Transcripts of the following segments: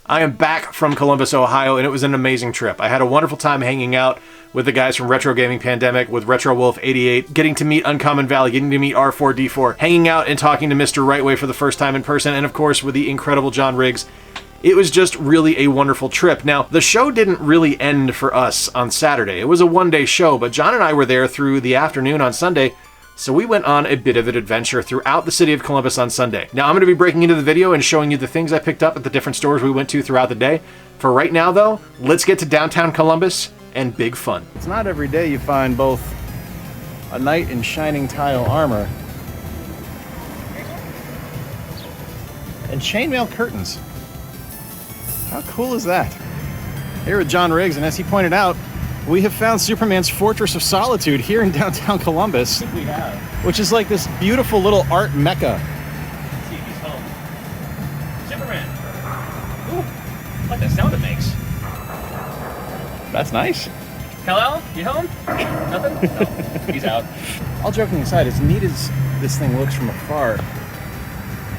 I am back from Columbus, Ohio, and it was an amazing trip. I had a wonderful time hanging out with the guys from Retro Gaming Pandemic, with Retro Wolf 88, getting to meet Uncommon Valley, getting to meet R4D4, hanging out and talking to Mr. Rightway for the first time in person, and of course with the incredible John Riggs. It was just really a wonderful trip. Now, the show didn't really end for us on Saturday. It was a one-day show, but John and I were there through the afternoon on Sunday, so we went on a bit of an adventure throughout the city of Columbus on Sunday. Now, I'm going to be breaking into the video and showing you the things I picked up at the different stores we went to throughout the day. For right now, though, let's get to downtown Columbus and big fun. It's not every day you find both a knight in shining tile armor and chainmail curtains. How cool is that? Here with John Riggs, and as he pointed out, we have found Superman's Fortress of Solitude here in downtown Columbus. We have. Which is like this beautiful little art mecca. Let's see if he's home. Superman! Ooh, I like that sound it makes. That's nice. Hello? You home? Nothing? No, he's out. All joking aside, as neat as this thing looks from afar,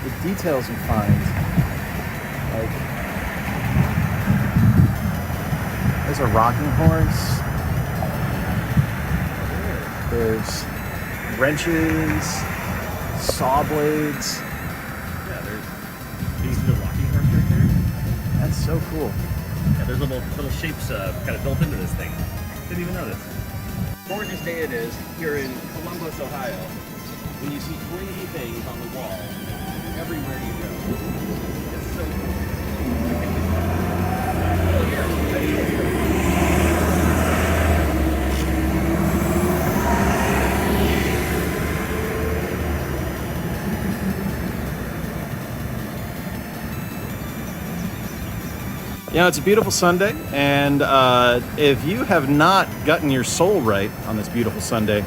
the details you find, like, there's a rocking horse. There's wrenches, saw blades. Yeah, there's these the rocking horse right there. That's so cool. Yeah, there's little shapes kind of built into this thing. Didn't even notice. Gorgeous day it is here in Columbus, Ohio. When you see crazy things on the wall everywhere you go. It's so cool. Oh, here. You know, it's a beautiful Sunday, and if you have not gotten your soul right on this beautiful Sunday,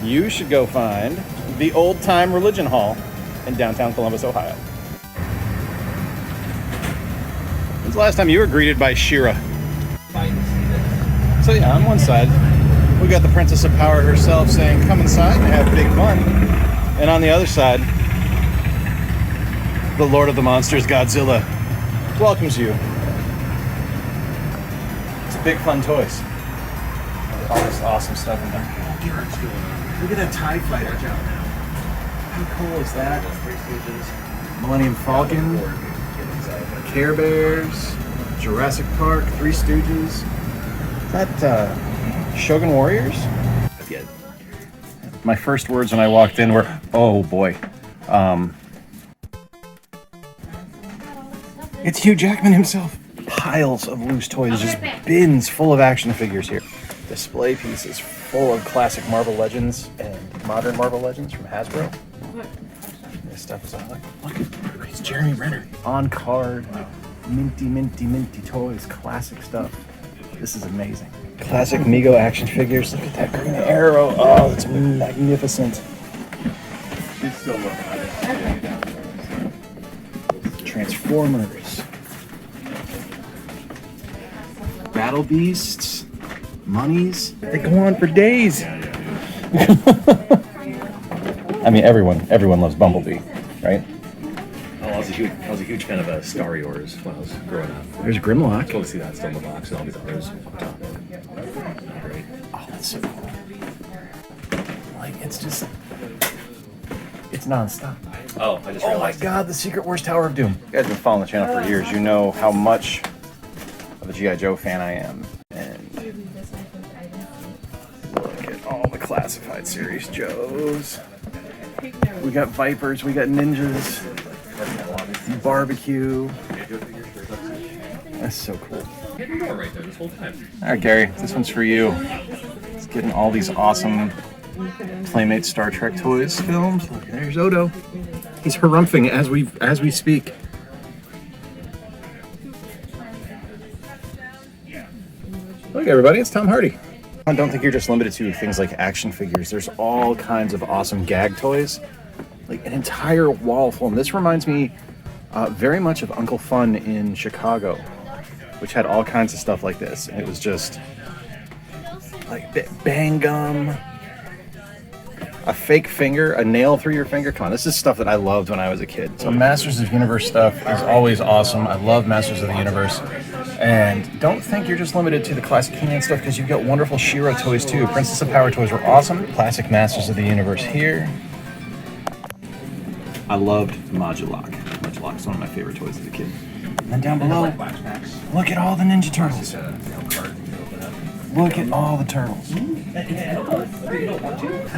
you should go find the Old Time Religion Hall in downtown Columbus, Ohio. When's the last time you were greeted by Shira? So yeah, on one side, we got the Princess of Power herself saying, "Come inside and have big fun." And on the other side, the Lord of the Monsters, Godzilla, welcomes you. Big fun toys. All this awesome stuff in there. Look at that TIE fighter. How cool is that? Millennium Falcon, Care Bears, Jurassic Park, Three Stooges. Is that Shogun Warriors? Yeah. My first words when I walked in were, "Oh boy." It's Hugh Jackman himself. Piles of loose toys, just bins full of action figures here. Display pieces full of classic Marvel Legends and modern Marvel Legends from Hasbro. This stuff is all like, look, it's Jeremy Renner. On card, minty toys, classic stuff. This is amazing. Classic Mego action figures. Look at that Green Arrow. Oh, it's magnificent. Transformers. Battle Beasts, Monies, they go on for days. I mean, everyone loves Bumblebee, right? Oh, I was a huge fan of Star Wars when I was growing up. There's Grimlock. Cool to see that still in the box and all these others on top. Great. Oh, that's so cool. Like, it's nonstop. Oh, I just Oh my realized. God, the Secret Wars Tower of Doom. You guys have been following the channel for years. You know how much of a G.I. Joe fan I am. And look at all the classified series Joes. We got Vipers, we got Ninjas, Barbecue. That's so cool. Hidden door right there this whole time. All right, Gary, this one's for you. It's getting all these awesome Playmate Star Trek toys films. Look, there's Odo. He's harumphing as we speak. Look, everybody, it's Tom Hardy. I don't think you're just limited to things like action figures. There's all kinds of awesome gag toys. Like an entire wall full. And this reminds me very much of Uncle Fun in Chicago, which had all kinds of stuff like this. And it was just like Bang Gum. a fake finger, a nail through your finger. Come on, this is stuff that I loved when I was a kid. So Masters of the Universe stuff is always awesome. I love Masters of the Universe. And don't think you're just limited to the classic He-Man stuff, because you've got wonderful She-Ra toys too. Princess of Power toys were awesome. Classic Masters of the Universe here. I loved Modulok. Modulok is one of my favorite toys as a kid. And then down below, look at all the Ninja Turtles. Look at all the turtles.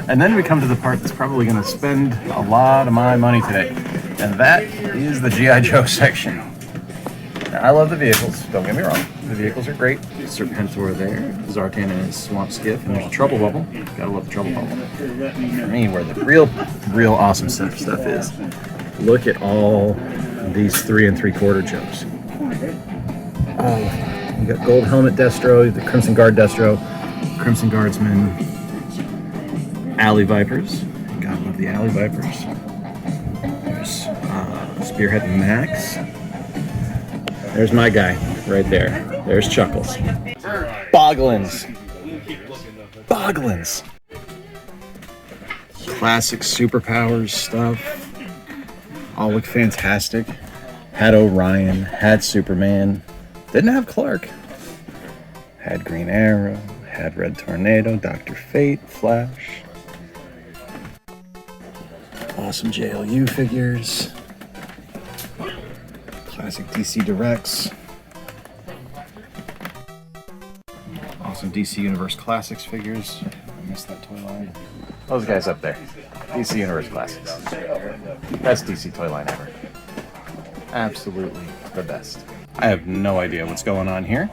And then we come to the part that's probably going to spend a lot of my money today. And that is the G.I. Joe section. Now, I love the vehicles, don't get me wrong. The vehicles are great. Serpentor there, Zartan and his Swamp Skiff, and there's a Trouble Bubble. Gotta love the Trouble Bubble. For me, where the real awesome stuff is, look at all these 3 3/4 Joes. Oh, you got Gold Helmet Destro, the Crimson Guard Destro, Crimson Guardsman, Alley Vipers. God love the Alley Vipers. There's Spearhead Max. There's my guy right there. There's Chuckles. Boglins. Boglins. Classic superpowers stuff. All look fantastic. Had Orion, had Superman. Didn't have Clark. Had Green Arrow, had Red Tornado, Dr. Fate, Flash. Awesome JLU figures. Classic DC Directs. Awesome DC Universe Classics figures. I missed that toy line. Those guys up there. DC Universe Classics. Best DC toy line ever. Absolutely the best. I have no idea what's going on here.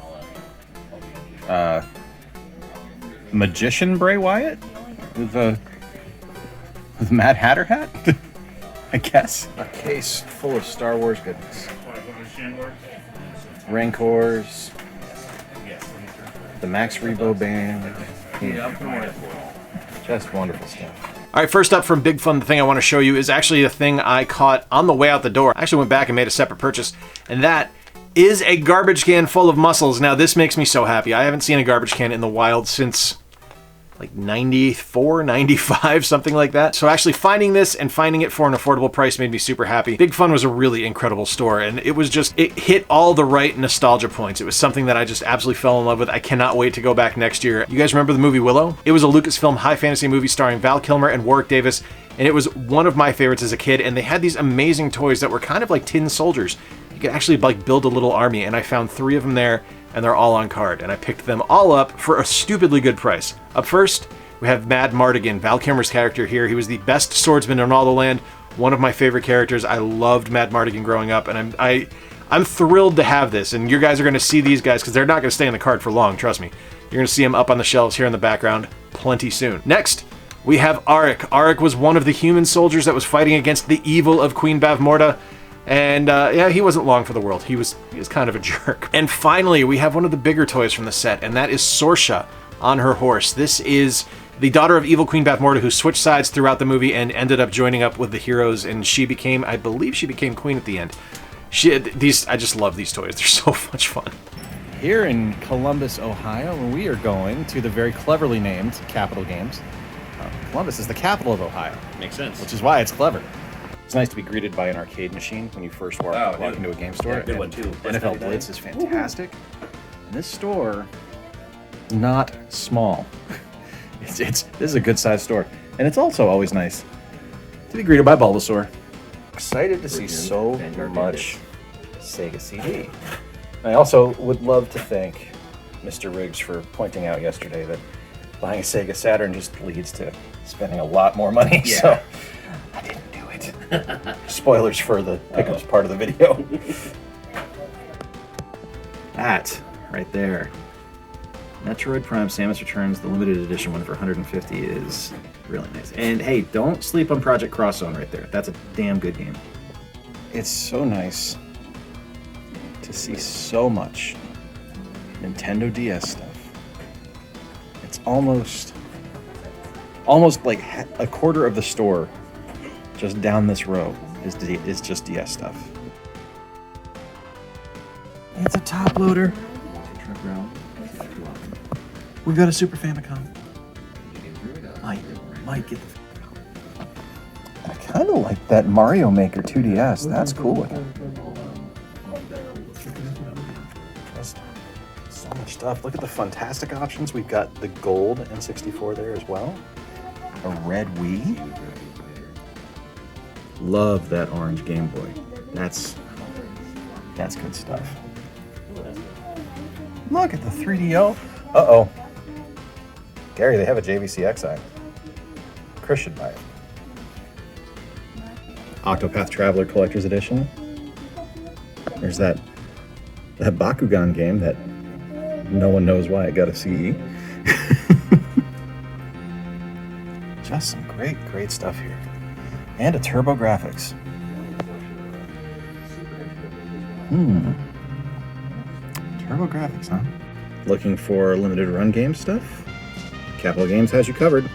Magician Bray Wyatt with Mad Hatter hat, I guess. A case full of Star Wars goodness. Rancors, the Max Rebo band. Just wonderful stuff. All right, first up from Big Fun, the thing I want to show you is actually a thing I caught on the way out the door. I actually went back and made a separate purchase, and that is a garbage can full of muscles. Now, this makes me so happy. I haven't seen a garbage can in the wild since like 94, 95, something like that. So actually finding this and finding it for an affordable price made me super happy. Big Fun was a really incredible store, and it hit all the right nostalgia points. It was something that I just absolutely fell in love with. I cannot wait to go back next year. You guys remember the movie Willow? It was a Lucasfilm high fantasy movie starring Val Kilmer and Warwick Davis, and it was one of my favorites as a kid, and they had these amazing toys that were kind of like tin soldiers. You could actually like build a little army, and I found 3 of them there, and they're all on card, and I picked them all up for a stupidly good price. Up first, we have Mad Mardigan, Val Kilmer's character here. He was the best swordsman in all the land, one of my favorite characters. I loved Mad Mardigan growing up, and I'm thrilled to have this, and you guys are going to see these guys because they're not going to stay in the card for long, trust me. You're going to see them up on the shelves here in the background plenty soon. Next, we have Arik. Arik was one of the human soldiers that was fighting against the evil of Queen Bavmorda. And yeah, he wasn't long for the world. He was kind of a jerk. And finally, we have one of the bigger toys from the set, and that is Sorsha on her horse. This is the daughter of evil Queen Bavmorda, who switched sides throughout the movie and ended up joining up with the heroes, and she became, I believe she became queen at the end. I just love these toys. They're so much fun. Here in Columbus, Ohio, we are going to the very cleverly named Capital Games. Columbus is the capital of Ohio. Makes sense. Which is why it's clever. It's nice to be greeted by an arcade machine when you first walk into a game store. Yeah, good one too. NFL Blitz is fantastic. And this store, not small. This is a good sized store. And it's also always nice to be greeted by Bulbasaur. Excited to see so much Sega CD. I also would love to thank Mr. Riggs for pointing out yesterday that buying a Sega Saturn just leads to spending a lot more money. Yeah. So I didn't do it. Spoilers for the pickups part of the video. That right there. Metroid Prime Samus Returns, the limited edition one for 150 is really nice. And hey, don't sleep on Project Cross Zone right there. That's a damn good game. It's so nice to see so much Nintendo DS stuff. It's almost like a quarter of the store just down this row is just DS stuff. It's a top loader. We've got a Super Famicom. Might get the kind of like that Mario Maker 2DS. That's cool looking. Just so much stuff. Look at the fantastic options. We've got the gold N64 there as well. A red Wii. Love that orange Game Boy. That's good stuff. Look at the 3DO. Uh-oh. Gary, they have a JVC XI. Chris should buy it. Octopath Traveler Collector's Edition. There's that Bakugan game that no one knows why it got a CE. Just some great stuff here. And a TurboGrafx. TurboGrafx, huh? Looking for limited run game stuff? Capital Games has you covered.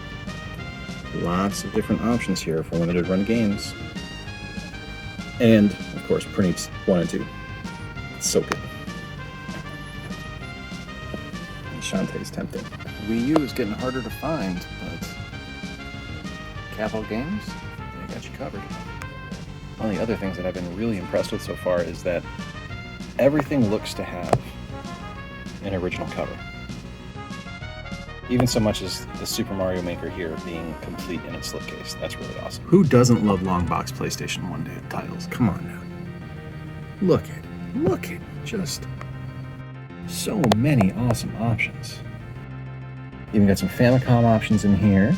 Lots of different options here for limited run games. And, of course, Prints 1 and 2. It's so good. And Shantae's tempting. Wii U is getting harder to find, but Capital Games, they got you covered. One of the other things that I've been really impressed with so far is that everything looks to have an original cover. Even so much as the Super Mario Maker here being complete in its slipcase. That's really awesome. Who doesn't love long box PlayStation 1 day titles? Come on now. Look at just so many awesome options. Even got some Famicom options in here.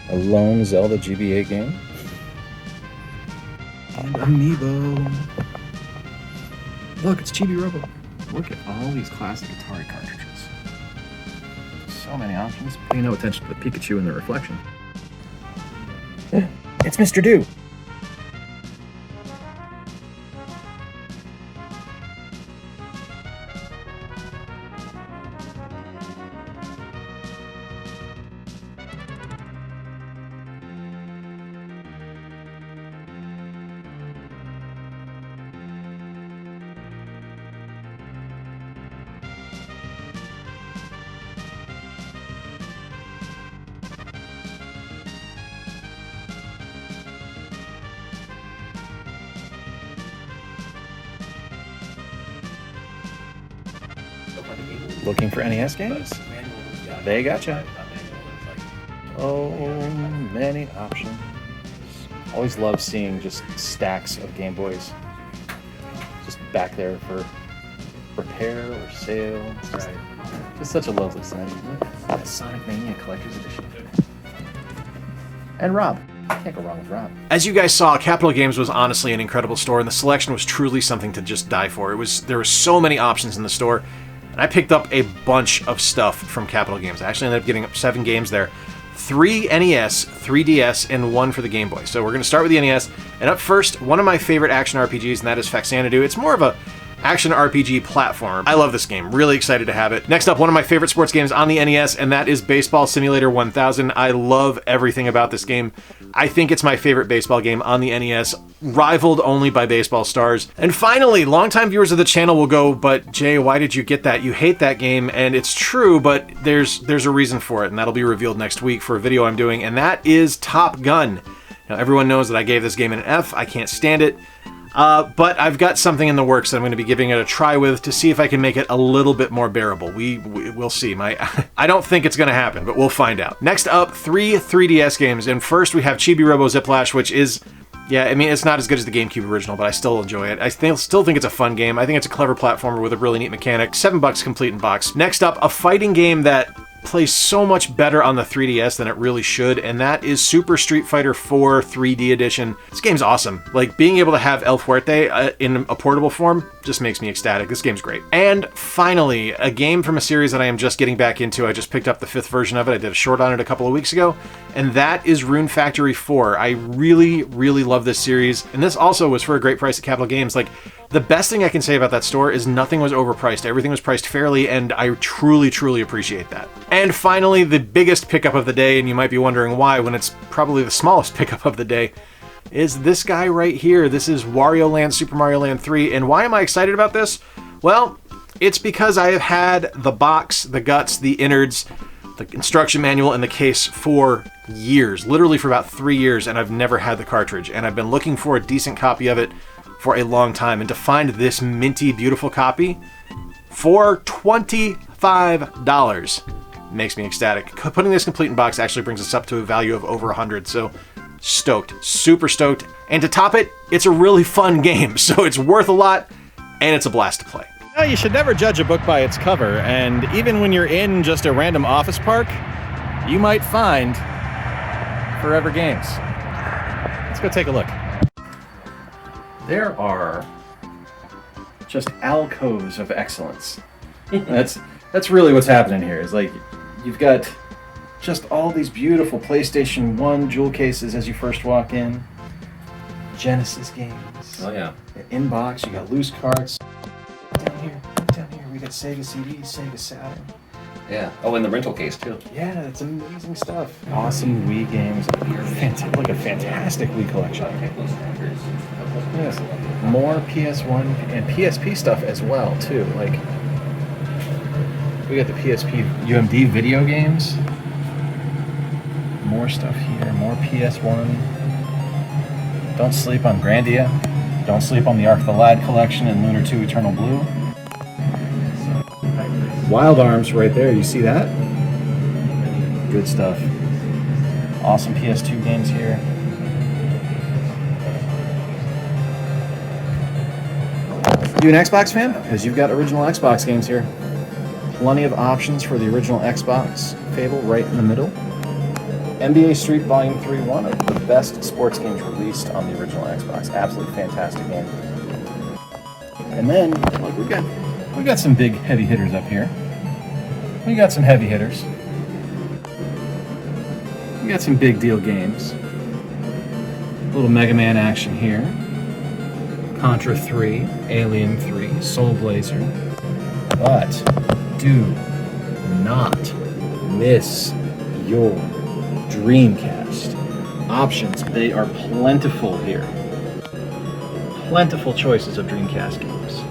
A lone Zelda GBA game. And Amiibo. Look, it's Chibi Robo. Look at all these classic Atari cartridges. So many options. Pay no attention to the Pikachu in the reflection. It's Mr. Do. Looking for NES games? They gotcha. Oh, many options. Always love seeing just stacks of Game Boys just back there for repair or sale. It's just such a lovely sight, isn't it? Sonic Mania Collector's Edition. And Rob. Can't go wrong with Rob. As you guys saw, Capital Games was honestly an incredible store, and the selection was truly something to just die for. There were so many options in the store. And I picked up a bunch of stuff from Capital Games. I actually ended up getting up 7 games there. 3 NES, 3 DS, and 1 for the Game Boy. So we're going to start with the NES. And up first, one of my favorite action RPGs, and that is Faxanadu. It's more of a action RPG platform. I love this game. Really excited to have it. Next up, one of my favorite sports games on the NES, and that is Baseball Simulator 1000. I love everything about this game. I think it's my favorite baseball game on the NES, rivaled only by Baseball Stars. And finally, longtime viewers of the channel will go, but Jay, why did you get that? You hate that game, and it's true, but there's a reason for it, and that'll be revealed next week for a video I'm doing, and that is Top Gun. Now, everyone knows that I gave this game an F. I can't stand it. But I've got something in the works that I'm going to be giving it a try with to see if I can make it a little bit more bearable. We'll see. I don't think it's going to happen, but we'll find out. Next up, 3 3DS games. And first we have Chibi Robo Ziplash, which is, yeah, I mean, it's not as good as the GameCube original, but I still enjoy it. I still think it's a fun game. I think it's a clever platformer with a really neat mechanic. $7 complete in box. Next up, a fighting game that plays so much better on the 3DS than it really should, and that is Super Street Fighter 4 3D Edition. This game's awesome. Like, being able to have El Fuerte in a portable form just makes me ecstatic. This game's great. And finally, a game from a series that I am just getting back into. I just picked up the 5th version of it. I did a short on it a couple of weeks ago, and that is Rune Factory 4. I really, really love this series, and this also was for a great price at Capital Games. Like, the best thing I can say about that store is nothing was overpriced. Everything was priced fairly, and I truly, truly appreciate that. And finally, the biggest pickup of the day, and you might be wondering why when it's probably the smallest pickup of the day, is this guy right here. This is Wario Land Super Mario Land 3, and why am I excited about this? Well, it's because I have had the box, the guts, the innards the instruction manual in the case for years, literally for about 3 years, and I've never had the cartridge. And I've been looking for a decent copy of it for a long time. And to find this minty, beautiful copy for $25 makes me ecstatic. Putting this complete in box actually brings us up to a value of over 100. So stoked, super stoked. And to top it, it's a really fun game. So it's worth a lot, and it's a blast to play. Now, you should never judge a book by its cover, and even when you're in just a random office park, you might find Forever Games. Let's go take a look. There are just alcoves of excellence. That's really what's happening here. Is like you've got just all these beautiful PlayStation 1 jewel cases as you first walk in. Genesis games. Oh yeah. Inbox, you got loose cards. Down here, we got Sega CDs, Sega Saturn. Yeah. Oh, and the rental case too. Yeah, that's amazing stuff. Awesome Wii games. Like a fantastic Wii collection. Yes. More PS1 and PSP stuff as well, too. Like, we got the PSP UMD video games. More stuff here, more PS1. Don't sleep on Grandia. Don't sleep on the Ark of the Lad collection and Lunar 2 Eternal Blue. Wild Arms right there, you see that? Good stuff. Awesome PS2 games here. You an Xbox fan? Because you've got original Xbox games here. Plenty of options for the original Xbox. Fable right in the middle. NBA Street Volume 3, one of the best sports games released on the original Xbox. Absolutely fantastic game. And then, look, we got some big heavy hitters up here. We got some heavy hitters. We got some big deal games. A little Mega Man action here. Contra 3, Alien 3, Soul Blazer. But do not miss your Dreamcast. Options, they are plentiful here. Plentiful choices of Dreamcast games.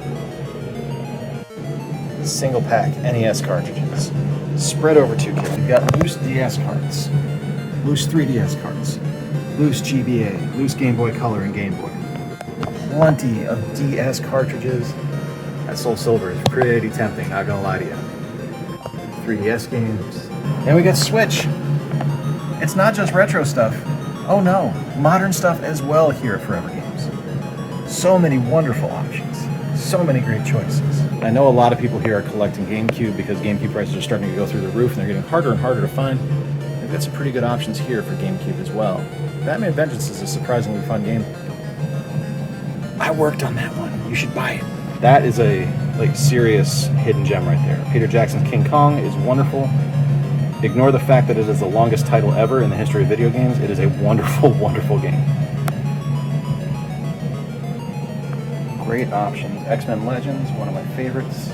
Single pack NES cartridges. Spread over 2 kits. We've got loose DS cards, loose 3DS cards, loose GBA, loose Game Boy Color and Game Boy. Plenty of DS cartridges. That Soul Silver is pretty tempting, not gonna lie to you. 3DS games. And we got Switch. It's not just retro stuff. Oh no, modern stuff as well here at Forever Games. So many wonderful options. So many great choices. I know a lot of people here are collecting GameCube because GameCube prices are starting to go through the roof and they're getting harder and harder to find. They've got some pretty good options here for GameCube as well. Batman Vengeance is a surprisingly fun game. I worked on that one. You should buy it. That is a serious hidden gem right there. Peter Jackson's King Kong is wonderful. Ignore the fact that it is the longest title ever in the history of video games. It is a wonderful, wonderful game. Great options. X-Men Legends, one of my favorites.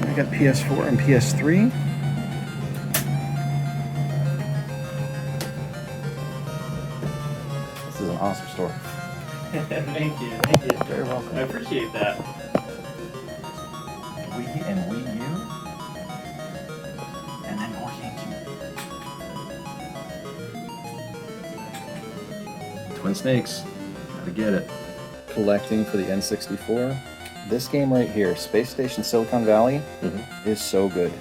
We got PS4 and PS3. This is an awesome store. Thank you. You're very welcome. I appreciate that. Wii and Wii U, and then more GameCube. Twin Snakes, gotta get it. Collecting for the N64. This game right here, Space Station Silicon Valley, is so good.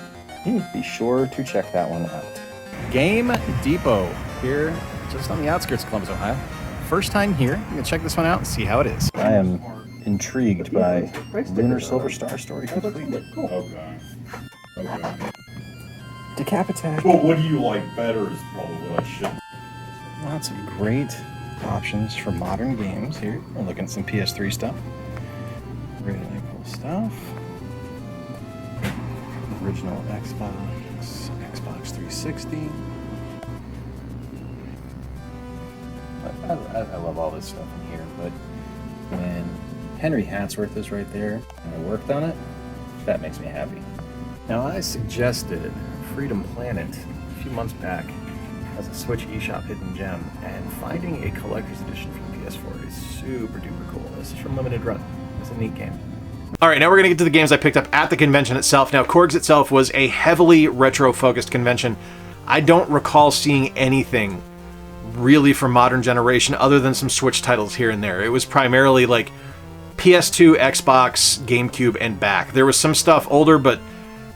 Be sure to check that one out. Game Depot, here just on the outskirts of Columbus, Ohio. First time here, you can check this one out and see how it is. I am intrigued by Lunar Silver Star Story complete. Okay. Decapitate. Well, what do you like better is probably what I should. Lots of great options for modern games here. We're looking at some PS3 stuff. Really cool stuff. Original Xbox 360. I love all this stuff in here, but when Henry Hatsworth is right there and I worked on it, that makes me happy. Now, I suggested Freedom Planet a few months back as a Switch eShop hidden gem, and finding a collector's edition for the PS4 is super duper cool. This is from Limited Run. It's a neat game. All right, now we're gonna get to the games I picked up at the convention itself. Now, CORGS itself was a heavily retro-focused convention. I don't recall seeing anything really for modern generation other than some Switch titles here and there. It was primarily like PS2, Xbox, GameCube, and back. There was some stuff older, but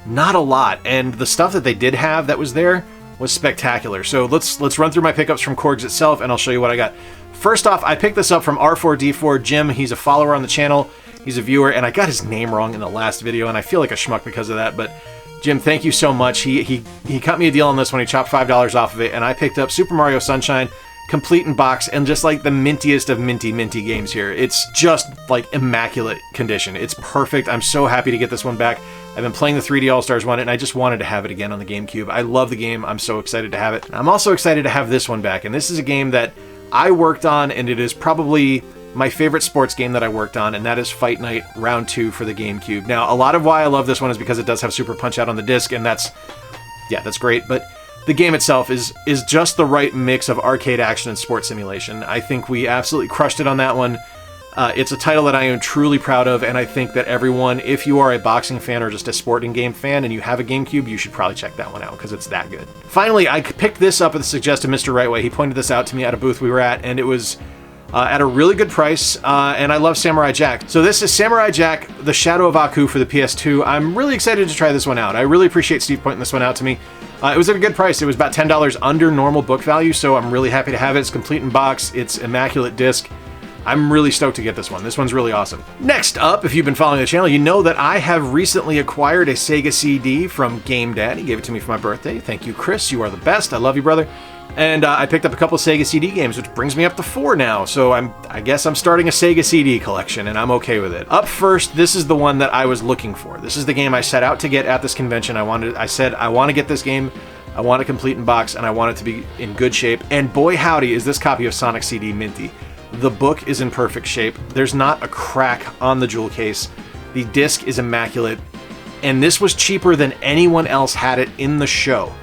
not a lot. And the stuff that they did have that was there was spectacular. So let's run through my pickups from CORGS itself, and I'll show you what I got. First off, I picked this up from R4D4 Jim. He's a follower on the channel. He's a viewer, and I got his name wrong in the last video, and I feel like a schmuck because of that, but Jim, thank you so much. He cut me a deal on this one. He chopped $5 off of it, and I picked up Super Mario Sunshine, complete in box, and just like the mintiest of minty games here. It's just like immaculate condition. It's perfect. I'm so happy to get this one back. I've been playing the 3D All-Stars one, and I just wanted to have it again on the GameCube. I love the game. I'm so excited to have it. I'm also excited to have this one back, and this is a game that I worked on, and it is probably my favorite sports game that I worked on, and that is Fight Night Round 2 for the GameCube. Now, a lot of why I love this one is because it does have Super Punch-Out on the disc, and that's great, but the game itself is just the right mix of arcade action and sports simulation. I think we absolutely crushed it on that one. It's a title that I am truly proud of, and I think that everyone, if you are a boxing fan or just a sporting game fan and you have a GameCube, you should probably check that one out because it's that good. Finally, I picked this up at the suggestion of Mr. Rightway. He pointed this out to me at a booth we were at, and it was at a really good price, and I love Samurai Jack. So this is Samurai Jack, The Shadow of Aku for the PS2. I'm really excited to try this one out. I really appreciate Steve pointing this one out to me. It was at a good price. It was about $10 under normal book value, so I'm really happy to have it. It's complete in box. It's immaculate disc. I'm really stoked to get this one. This one's really awesome. Next up, if you've been following the channel, you know that I have recently acquired a Sega CD from Game Dad. He gave it to me for my birthday. Thank you, Chris. You are the best. I love you, brother. And I picked up a couple of Sega CD games, which brings me up to 4 now. So I guess I'm starting a Sega CD collection, and I'm okay with it. Up first, this is the one that I was looking for. This is the game I set out to get at this convention. I said, I want to get this game. I want it complete in box, and I want it to be in good shape. And boy howdy, is this copy of Sonic CD minty. The book is in perfect shape. There's not a crack on the jewel case. The disc is immaculate. And this was cheaper than anyone else had it in the show.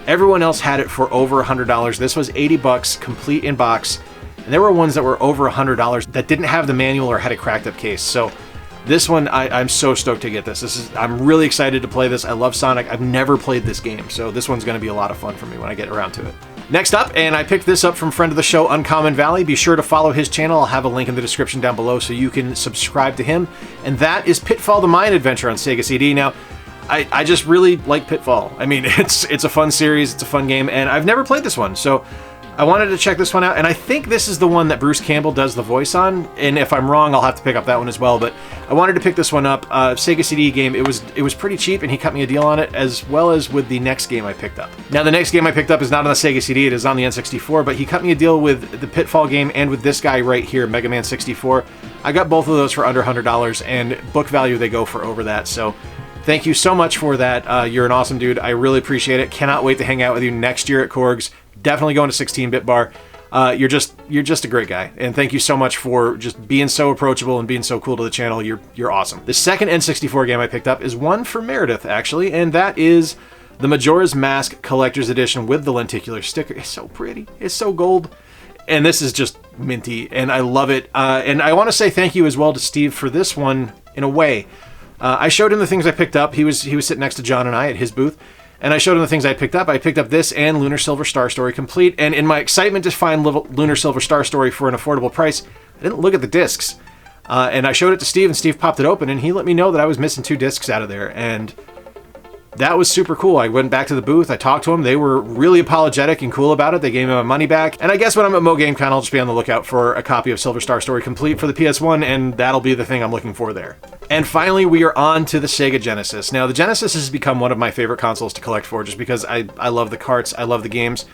Everyone else had it for over $100. This was $80, complete in box. And there were ones that were over $100 that didn't have the manual or had a cracked up case. So this one, I'm so stoked to get this. I'm really excited to play this. I love Sonic. I've never played this game, so this one's going to be a lot of fun for me when I get around to it. Next up, and I picked this up from friend of the show, Uncommon Valley. Be sure to follow his channel. I'll have a link in the description down below so you can subscribe to him. And that is Pitfall: The Mine Adventure on Sega CD. Now, I just really like Pitfall. I mean, it's a fun series, it's a fun game, and I've never played this one, so I wanted to check this one out, and I think this is the one that Bruce Campbell does the voice on, and if I'm wrong, I'll have to pick up that one as well, but I wanted to pick this one up. Sega CD game, it was pretty cheap, and he cut me a deal on it, as well as with the next game I picked up. Now, the next game I picked up is not on the Sega CD, it is on the N64, but he cut me a deal with the Pitfall game and with this guy right here, Mega Man 64. I got both of those for under $100, and book value, they go for over that, so thank you so much for that. You're an awesome dude. I really appreciate it. Cannot wait to hang out with you next year at CORGS. Definitely going to 16-bit bar. You're just a great guy, and thank you so much for just being so approachable and being so cool to the channel. You're awesome. The second N64 game I picked up is one for Meredith, actually, and that is the Majora's Mask Collector's Edition with the lenticular sticker. It's so pretty. It's so gold. And this is just minty, and I love it. And I want to say thank you as well to Steve for this one, in a way. I showed him the things I picked up. He was sitting next to John and I at his booth, and I showed him the things I picked up. I picked up this and Lunar Silver Star Story complete, and in my excitement to find Lunar Silver Star Story for an affordable price, I didn't look at the discs. And I showed it to Steve, and Steve popped it open, and he let me know that I was missing 2 discs out of there, and that was super cool. I went back to the booth, I talked to them, they were really apologetic and cool about it, they gave me my money back, and I guess when I'm at MoGameCon, I'll just be on the lookout for a copy of Silver Star Story complete for the PS1, and that'll be the thing I'm looking for there. And finally, we are on to the Sega Genesis. Now, the Genesis has become one of my favorite consoles to collect for, just because I love the carts, I love the games,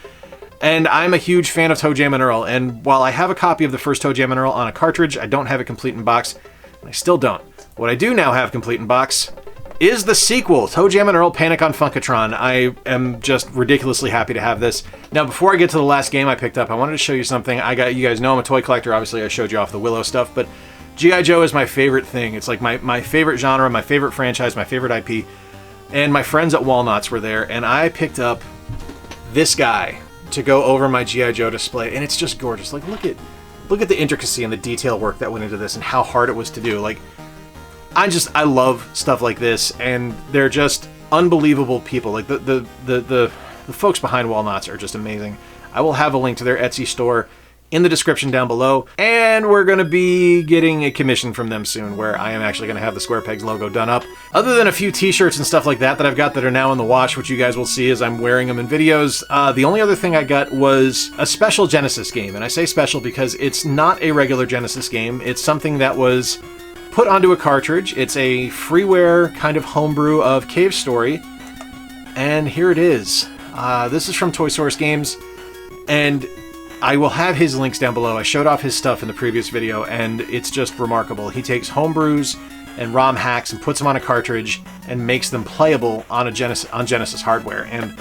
and I'm a huge fan of Toe Jam and Earl, and while I have a copy of the first Toe Jam and Earl on a cartridge, I don't have it complete in box, and I still don't. What I do now have complete in box is the sequel, Toe Jam and Earl Panic on Funkatron. I am just ridiculously happy to have this. Now, before I get to the last game I picked up, I wanted to show you something. You guys know I'm a toy collector, obviously I showed you off the Willow stuff, but G.I. Joe is my favorite thing. It's like my favorite genre, my favorite franchise, my favorite IP, and my friends at Walnuts were there, and I picked up this guy to go over my G.I. Joe display, and it's just gorgeous. Like, look at the intricacy and the detail work that went into this and how hard it was to do. Like, I love stuff like this, and they're just unbelievable people. Like the folks behind Walnuts are just amazing. I will have a link to their Etsy store in the description down below, and we're going to be getting a commission from them soon where I am actually going to have the Square Pegs logo done up. Other than a few t-shirts and stuff like that I've got that are now in the wash, which you guys will see as I'm wearing them in videos, the only other thing I got was a special Genesis game, and I say special because it's not a regular Genesis game. It's something that was put onto a cartridge. It's a freeware kind of homebrew of Cave Story, and here it is. This is from Toy Source Games, and I will have his links down below. I showed off his stuff in the previous video, and it's just remarkable. He takes homebrews and ROM hacks and puts them on a cartridge and makes them playable on Genesis hardware. And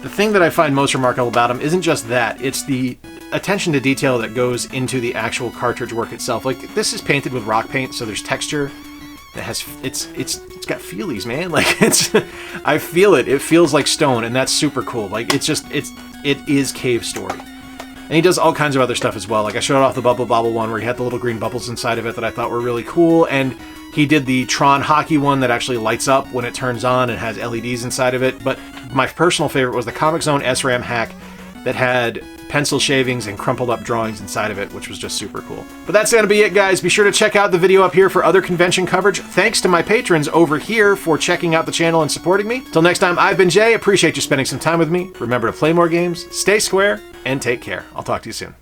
the thing that I find most remarkable about him isn't just that, it's the attention to detail that goes into the actual cartridge work itself. Like, this is painted with rock paint, so there's texture that has, it's got feelies, man. Like, I feel it. It feels like stone, and that's super cool. Like, it is Cave Story. And he does all kinds of other stuff as well. Like, I showed off the Bubble Bobble one where he had the little green bubbles inside of it that I thought were really cool. And he did the Tron hockey one that actually lights up when it turns on and has LEDs inside of it. But my personal favorite was the Comic Zone SRAM hack that had pencil shavings and crumpled up drawings inside of it, which was just super cool. But that's going to be it, guys. Be sure to check out the video up here for other convention coverage. Thanks to my patrons over here for checking out the channel and supporting me. Till next time, I've been Jay. Appreciate you spending some time with me. Remember to play more games, stay square, and take care. I'll talk to you soon.